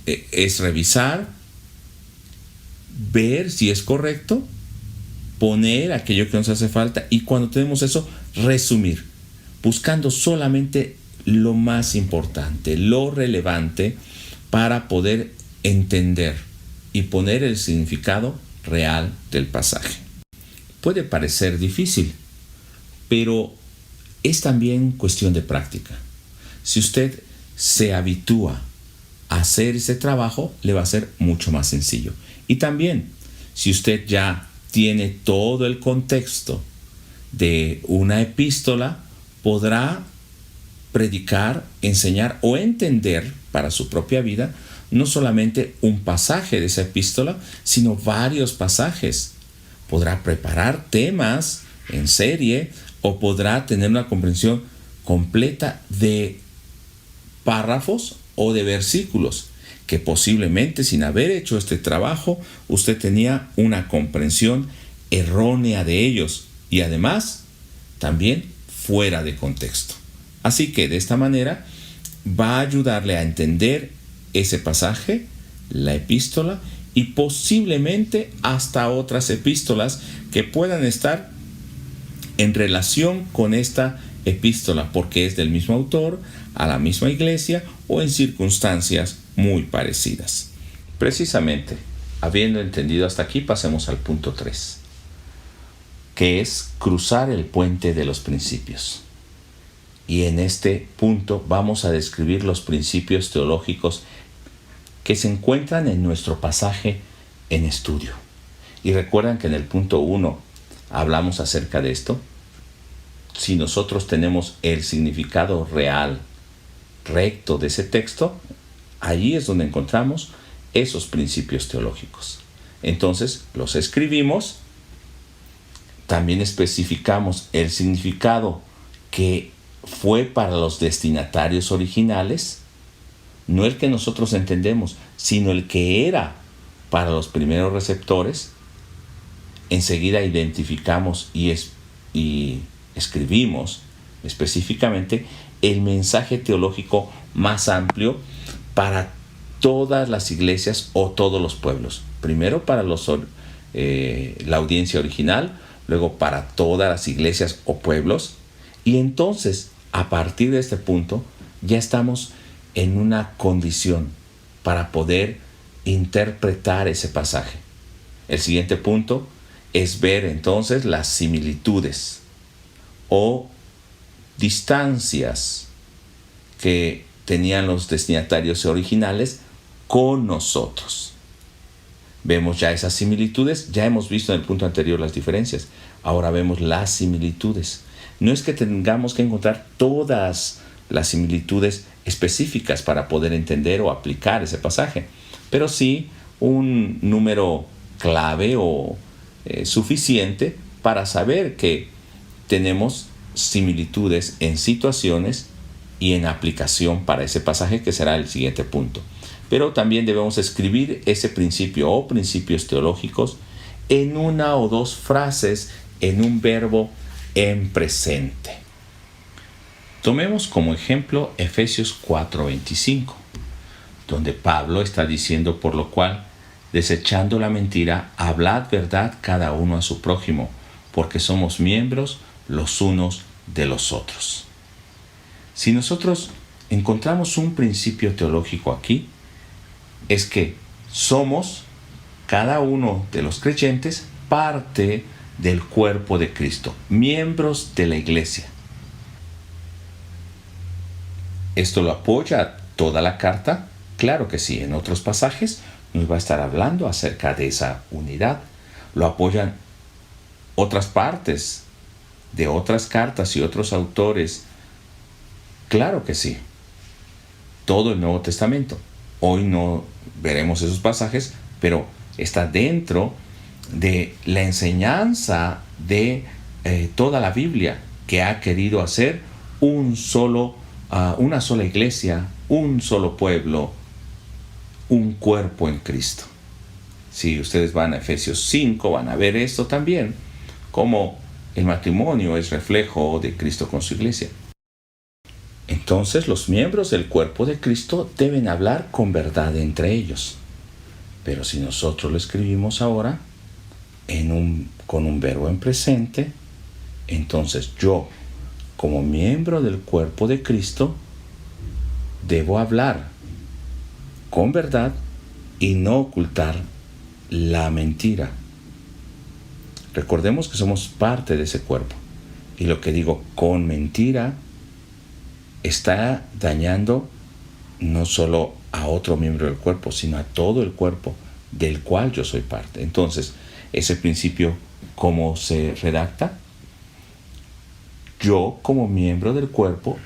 es revisar, ver si es correcto, poner aquello que nos hace falta y cuando tenemos eso, resumir, buscando solamente lo más importante, lo relevante para poder entender y poner el significado real del pasaje. Puede parecer difícil, pero es también cuestión de práctica. Si usted se habitúa a hacer ese trabajo, le va a ser mucho más sencillo. Y también, si usted ya tiene todo el contexto de una epístola, podrá predicar, enseñar o entender para su propia vida no solamente un pasaje de esa epístola, sino varios pasajes. Podrá preparar temas en serie o podrá tener una comprensión completa de párrafos o de versículos que posiblemente sin haber hecho este trabajo usted tenía una comprensión errónea de ellos y además también fuera de contexto. Así que de esta manera va a ayudarle a entender ese pasaje, la epístola y posiblemente hasta otras epístolas que puedan estar en relación con esta epístola porque es del mismo autor, a la misma iglesia o en circunstancias muy parecidas. Precisamente, habiendo entendido hasta aquí, pasemos al punto 3, que es cruzar el puente de los principios. Y en este punto vamos a describir los principios teológicos que se encuentran en nuestro pasaje en estudio. Y recuerdan que en el punto 1 hablamos acerca de esto. Si nosotros tenemos el significado real, recto de ese texto, allí es donde encontramos esos principios teológicos. Entonces los escribimos, también especificamos el significado que fue para los destinatarios originales, no el que nosotros entendemos, sino el que era para los primeros receptores. Enseguida identificamos y escribimos específicamente el mensaje teológico más amplio para todas las iglesias o todos los pueblos. Primero para la audiencia original, luego para todas las iglesias o pueblos. Y entonces, a partir de este punto, ya estamos en una condición para poder interpretar ese pasaje. El siguiente punto es ver entonces las similitudes o distancias que tenían los destinatarios originales con nosotros. Vemos ya esas similitudes, ya hemos visto en el punto anterior las diferencias, ahora vemos las similitudes. No es que tengamos que encontrar todas las similitudes específicas para poder entender o aplicar ese pasaje, pero sí un número clave o suficiente para saber que tenemos similitudes en situaciones y en aplicación para ese pasaje, que será el siguiente punto. Pero también debemos escribir ese principio o principios teológicos en una o dos frases, en un verbo en presente. Tomemos como ejemplo Efesios 4:25, donde Pablo está diciendo: por lo cual, desechando la mentira, hablad verdad cada uno a su prójimo, porque somos miembros los unos de los otros. Si nosotros encontramos un principio teológico aquí, es que somos, cada uno de los creyentes, parte del cuerpo de Cristo, miembros de la iglesia. ¿Esto lo apoya toda la carta? Claro que sí. En otros pasajes nos va a estar hablando acerca de esa unidad. Lo apoyan otras partes de otras cartas y otros autores. Claro que sí. Todo el Nuevo Testamento. Hoy no veremos esos pasajes, pero está dentro de la enseñanza de toda la Biblia, que ha querido hacer una sola iglesia, un solo pueblo, un cuerpo en Cristo. Si ustedes van a Efesios 5, van a ver esto también, como el matrimonio es reflejo de Cristo con su iglesia. Entonces los miembros del cuerpo de Cristo deben hablar con verdad entre ellos. Pero si nosotros lo escribimos ahora con un verbo en presente, entonces yo, como miembro del cuerpo de Cristo, debo hablar con verdad y no ocultar la mentira. Recordemos que somos parte de ese cuerpo. Y lo que digo con mentira está dañando no solo a otro miembro del cuerpo, sino a todo el cuerpo del cual yo soy parte. Entonces, ese principio, ¿cómo se redacta? Yo, como miembro del cuerpo,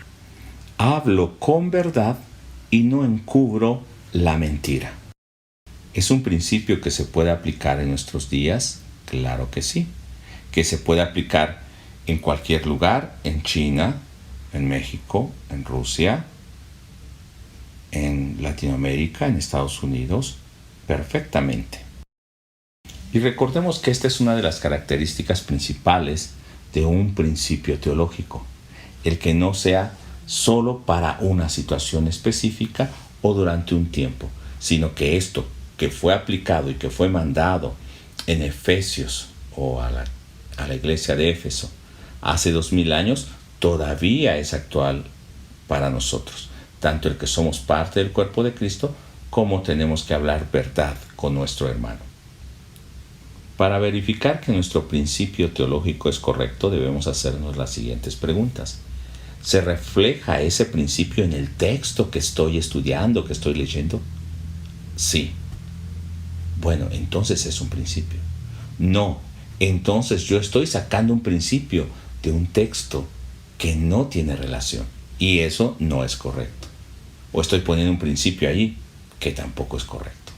hablo con verdad y no encubro la mentira. ¿Es un principio que se puede aplicar en nuestros días? Claro que sí. ¿Que se puede aplicar en cualquier lugar? En China, en México, en Rusia, en Latinoamérica, en Estados Unidos, perfectamente. Y recordemos que esta es una de las características principales de un principio teológico, el que no sea solo para una situación específica o durante un tiempo, sino que esto que fue aplicado y que fue mandado en Efesios o a la iglesia de Éfeso hace 2000 años, todavía es actual para nosotros, tanto el que somos parte del cuerpo de Cristo como tenemos que hablar verdad con nuestro hermano. Para verificar que nuestro principio teológico es correcto, debemos hacernos las siguientes preguntas. ¿Se refleja ese principio en el texto que estoy estudiando, que estoy leyendo? Sí. Bueno, entonces es un principio. No, entonces yo estoy sacando un principio de un texto que no tiene relación. Y eso no es correcto. O estoy poniendo un principio ahí que tampoco es correcto.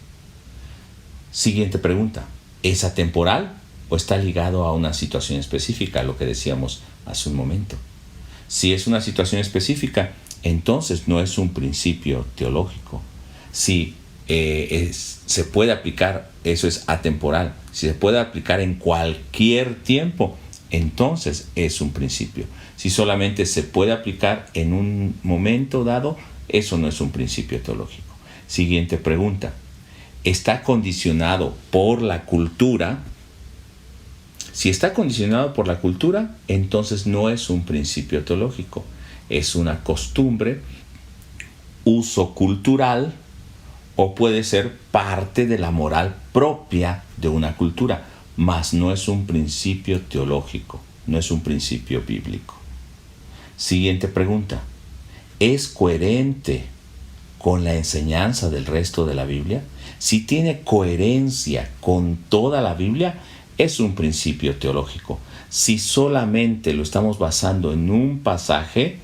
Siguiente pregunta. ¿Es atemporal o está ligado a una situación específica, lo que decíamos hace un momento? Si es una situación específica, entonces no es un principio teológico. Si se puede aplicar, eso es atemporal. Si se puede aplicar en cualquier tiempo, entonces es un principio. Si solamente se puede aplicar en un momento dado, eso no es un principio teológico. Siguiente pregunta. ¿Está condicionado por la cultura? Si está condicionado por la cultura, entonces no es un principio teológico. Es una costumbre, uso cultural, o puede ser parte de la moral propia de una cultura, mas no es un principio teológico, no es un principio bíblico. Siguiente pregunta. ¿Es coherente con la enseñanza del resto de la Biblia? Si tiene coherencia con toda la Biblia, es un principio teológico. Si solamente lo estamos basando en un pasaje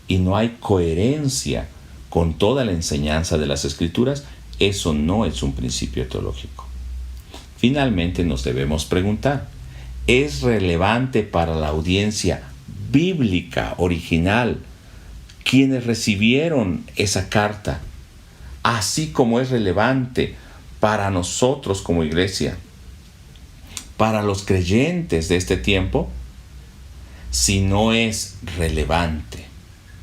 y no hay coherencia con toda la enseñanza de las Escrituras, eso no es un principio teológico. Finalmente nos debemos preguntar, ¿es relevante para la audiencia bíblica original quienes recibieron esa carta, así como es relevante para nosotros como iglesia, para los creyentes de este tiempo? Si no es relevante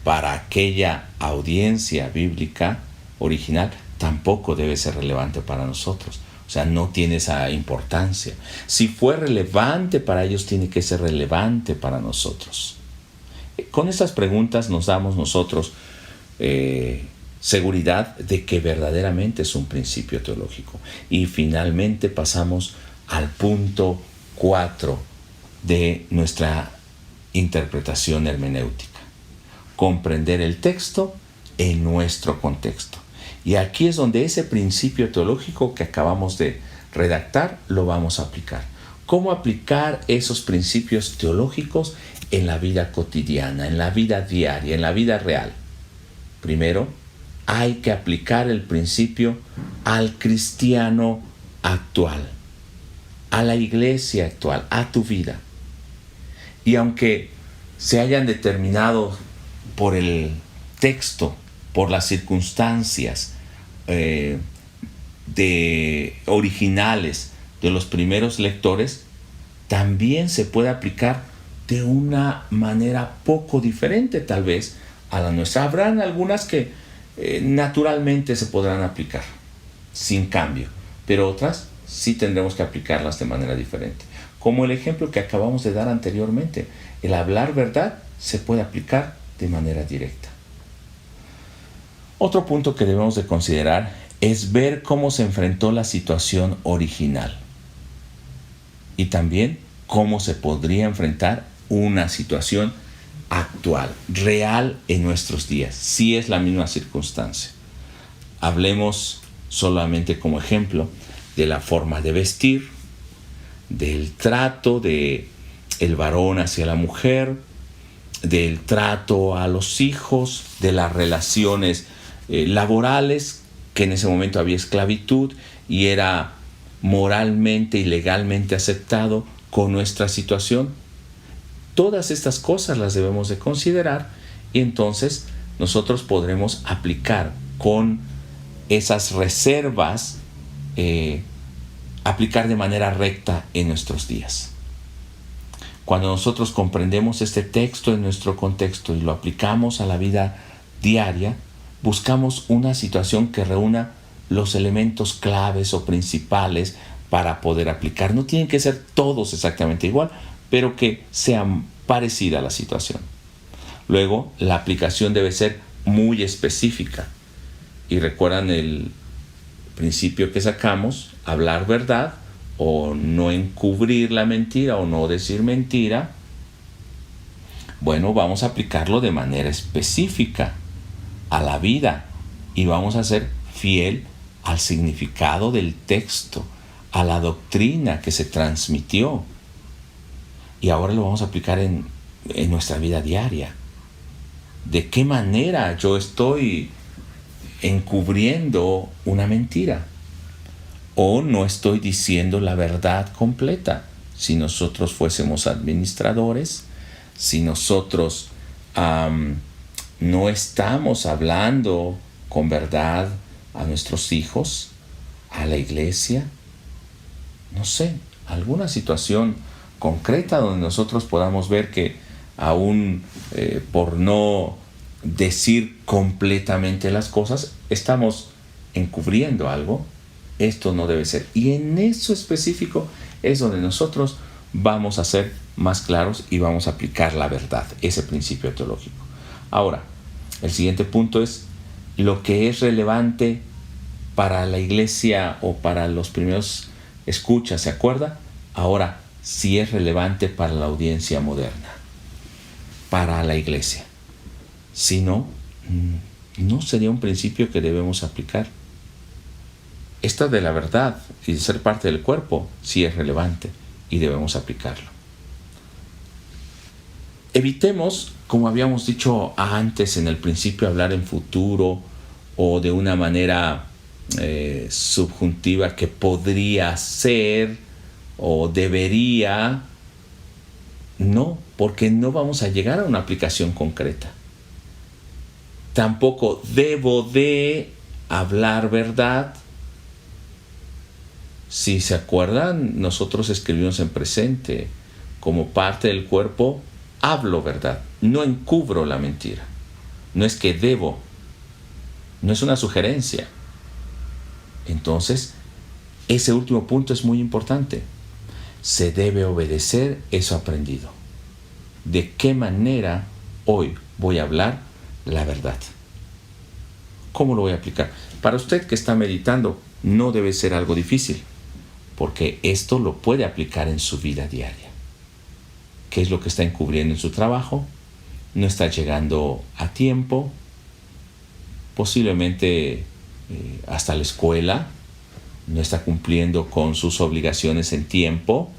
para aquella audiencia bíblica original, tampoco debe ser relevante para nosotros. O sea, no tiene esa importancia. Si fue relevante para ellos, tiene que ser relevante para nosotros. Con estas preguntas nos damos nosotros seguridad de que verdaderamente es un principio teológico. Y finalmente pasamos al punto 4 de nuestra interpretación hermenéutica. Comprender el texto en nuestro contexto. Y aquí es donde ese principio teológico que acabamos de redactar lo vamos a aplicar. ¿Cómo aplicar esos principios teológicos en la vida cotidiana, en la vida diaria, en la vida real? Primero, hay que aplicar el principio al cristiano actual, a la iglesia actual, a tu vida. Y aunque se hayan determinado por el texto, por las circunstancias originales de los primeros lectores, también se puede aplicar de una manera poco diferente tal vez a la nuestra. Habrán algunas que naturalmente se podrán aplicar sin cambio, pero otras sí tendremos que aplicarlas de manera diferente. Como el ejemplo que acabamos de dar anteriormente, el hablar verdad se puede aplicar de manera directa. Otro punto que debemos de considerar es ver cómo se enfrentó la situación original y también cómo se podría enfrentar una situación actual, real en nuestros días, si es la misma circunstancia. Hablemos solamente como ejemplo de la forma de vestir, del trato de el varón hacia la mujer, del trato a los hijos, de las relaciones laborales, que en ese momento había esclavitud y era moralmente y legalmente aceptado con nuestra situación. Todas estas cosas las debemos de considerar y entonces nosotros podremos aplicar con esas reservas, aplicar de manera recta en nuestros días. Cuando nosotros comprendemos este texto en nuestro contexto y lo aplicamos a la vida diaria, buscamos una situación que reúna los elementos claves o principales para poder aplicar. No tienen que ser todos exactamente igual, pero que sean parecida a la situación. Luego, la aplicación debe ser muy específica. Y recuerdan el principio que sacamos, hablar verdad o no encubrir la mentira o no decir mentira. Bueno, vamos a aplicarlo de manera específica a la vida y vamos a ser fiel al significado del texto, a la doctrina que se transmitió. Y ahora lo vamos a aplicar en nuestra vida diaria. ¿De qué manera yo estoy encubriendo una mentira? ¿O no estoy diciendo la verdad completa? Si nosotros fuésemos administradores, si nosotros no estamos hablando con verdad a nuestros hijos, a la iglesia, no sé, alguna situación concreta donde nosotros podamos ver que aún por no decir completamente las cosas, estamos encubriendo algo. Esto no debe ser. Y en eso específico es donde nosotros vamos a ser más claros y vamos a aplicar la verdad, ese principio teológico. Ahora, el siguiente punto es lo que es relevante para la iglesia o para los primeros escuchas, ¿se acuerda? Ahora, sí es relevante para la audiencia moderna, para la iglesia. Si no, no sería un principio que debemos aplicar. Esta de la verdad y de ser parte del cuerpo sí es relevante y debemos aplicarlo. Evitemos, como habíamos dicho antes en el principio, hablar en futuro o de una manera subjuntiva que podría ser o debería. No, porque no vamos a llegar a una aplicación concreta. Tampoco debo de hablar verdad. Si se acuerdan, nosotros escribimos en presente. Como parte del cuerpo, hablo verdad. No encubro la mentira. No es que debo. No es una sugerencia. Entonces, ese último punto es muy importante. Se debe obedecer eso aprendido. ¿De qué manera hoy voy a hablar la verdad? ¿Cómo lo voy a aplicar? Para usted que está meditando, no debe ser algo difícil, porque esto lo puede aplicar en su vida diaria. ¿Qué es lo que está encubriendo en su trabajo? No está llegando a tiempo, posiblemente hasta la escuela, no está cumpliendo con sus obligaciones en tiempo.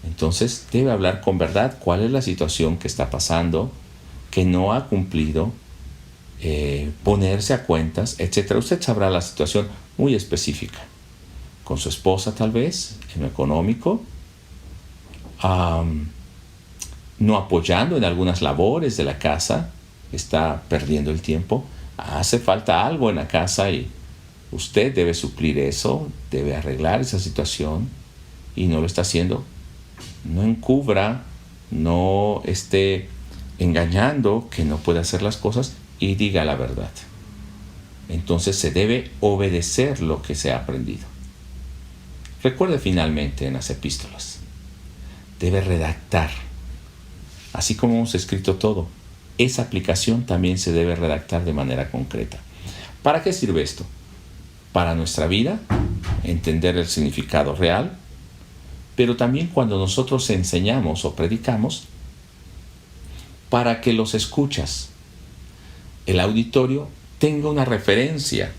Entonces debe hablar con verdad cuál es la situación que está pasando, que no ha cumplido, ponerse a cuentas, etc. Usted sabrá la situación muy específica. Con su esposa tal vez, en lo económico, no apoyando en algunas labores de la casa, está perdiendo el tiempo. Hace falta algo en la casa y usted debe suplir eso, debe arreglar esa situación y no lo está haciendo. No encubra, no esté engañando que no puede hacer las cosas y diga la verdad. Entonces se debe obedecer lo que se ha aprendido. Recuerde finalmente en las epístolas, debe redactar. Así como hemos escrito todo, esa aplicación también se debe redactar de manera concreta. ¿Para qué sirve esto? Para nuestra vida, entender el significado real, pero también cuando nosotros enseñamos o predicamos, para que los escuchas, el auditorio, tenga una referencia,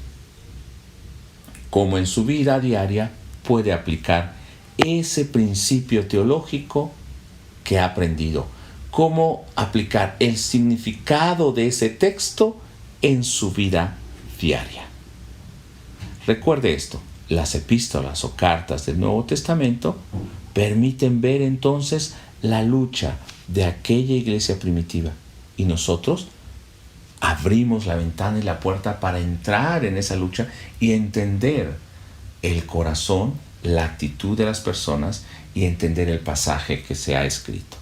como en su vida diaria puede aplicar ese principio teológico que ha aprendido, cómo aplicar el significado de ese texto en su vida diaria. Recuerde esto, las epístolas o cartas del Nuevo Testamento permiten ver entonces la lucha de aquella iglesia primitiva y nosotros abrimos la ventana y la puerta para entrar en esa lucha y entender el corazón, la actitud de las personas y entender el pasaje que se ha escrito.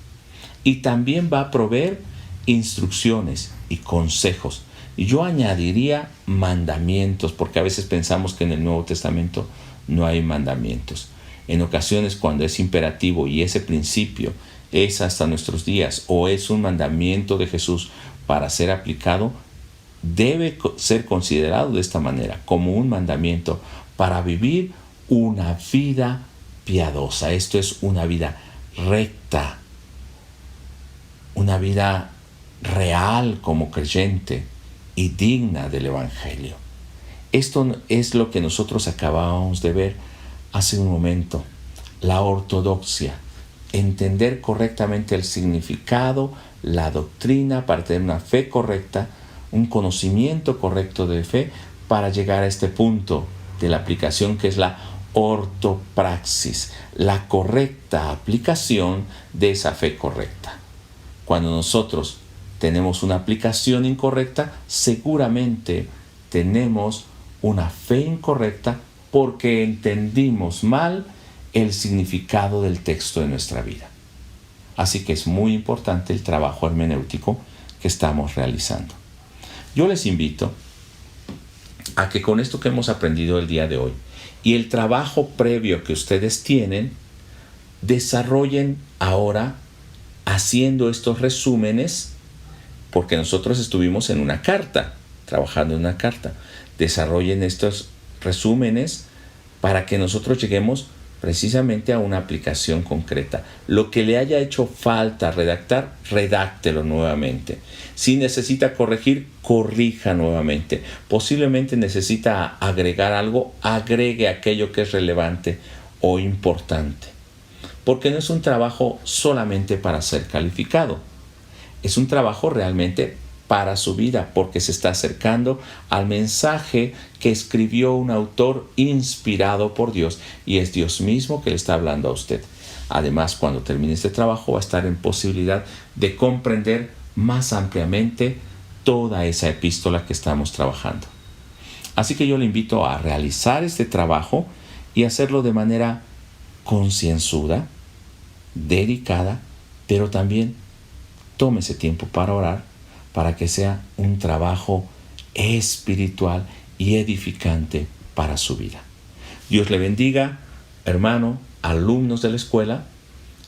Y también va a proveer instrucciones y consejos. Y yo añadiría mandamientos, porque a veces pensamos que en el Nuevo Testamento no hay mandamientos. En ocasiones cuando es imperativo y ese principio es hasta nuestros días o es un mandamiento de Jesús para ser aplicado, debe ser considerado de esta manera, como un mandamiento para vivir una vida piadosa. Esto es una vida recta, una vida real como creyente y digna del Evangelio. Esto es lo que nosotros acabábamos de ver hace un momento, la ortodoxia, entender correctamente el significado, la doctrina para tener una fe correcta, un conocimiento correcto de fe para llegar a este punto de la aplicación que es la ortopraxis, la correcta aplicación de esa fe correcta. Cuando nosotros tenemos una aplicación incorrecta, seguramente tenemos una fe incorrecta porque entendimos mal el significado del texto de nuestra vida. Así que es muy importante el trabajo hermenéutico que estamos realizando. Yo les invito a que con esto que hemos aprendido el día de hoy y el trabajo previo que ustedes tienen, desarrollen ahora haciendo estos resúmenes, porque nosotros estuvimos en una carta, trabajando en una carta. Desarrollen estos resúmenes para que nosotros lleguemos precisamente a una aplicación concreta. Lo que le haya hecho falta redactar, redáctelo nuevamente. Si necesita corregir, corrija nuevamente. Posiblemente necesita agregar algo, agregue aquello que es relevante o importante. Porque no es un trabajo solamente para ser calificado. Es un trabajo realmente para su vida, porque se está acercando al mensaje que escribió un autor inspirado por Dios, y es Dios mismo que le está hablando a usted. Además, cuando termine este trabajo, va a estar en posibilidad de comprender más ampliamente toda esa epístola que estamos trabajando. Así que yo le invito a realizar este trabajo y hacerlo de manera concienzuda, dedicada, pero también tómese tiempo para orar, para que sea un trabajo espiritual y edificante para su vida. Dios le bendiga, hermano, alumnos de la escuela,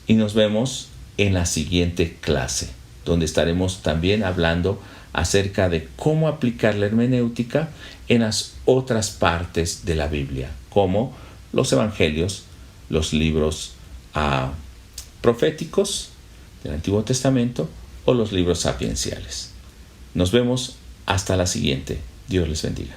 y nos vemos en la siguiente clase, donde estaremos también hablando acerca de cómo aplicar la hermenéutica en las otras partes de la Biblia, como los evangelios, los libros proféticos del Antiguo Testamento o los libros sapienciales. Nos vemos hasta la siguiente. Dios les bendiga.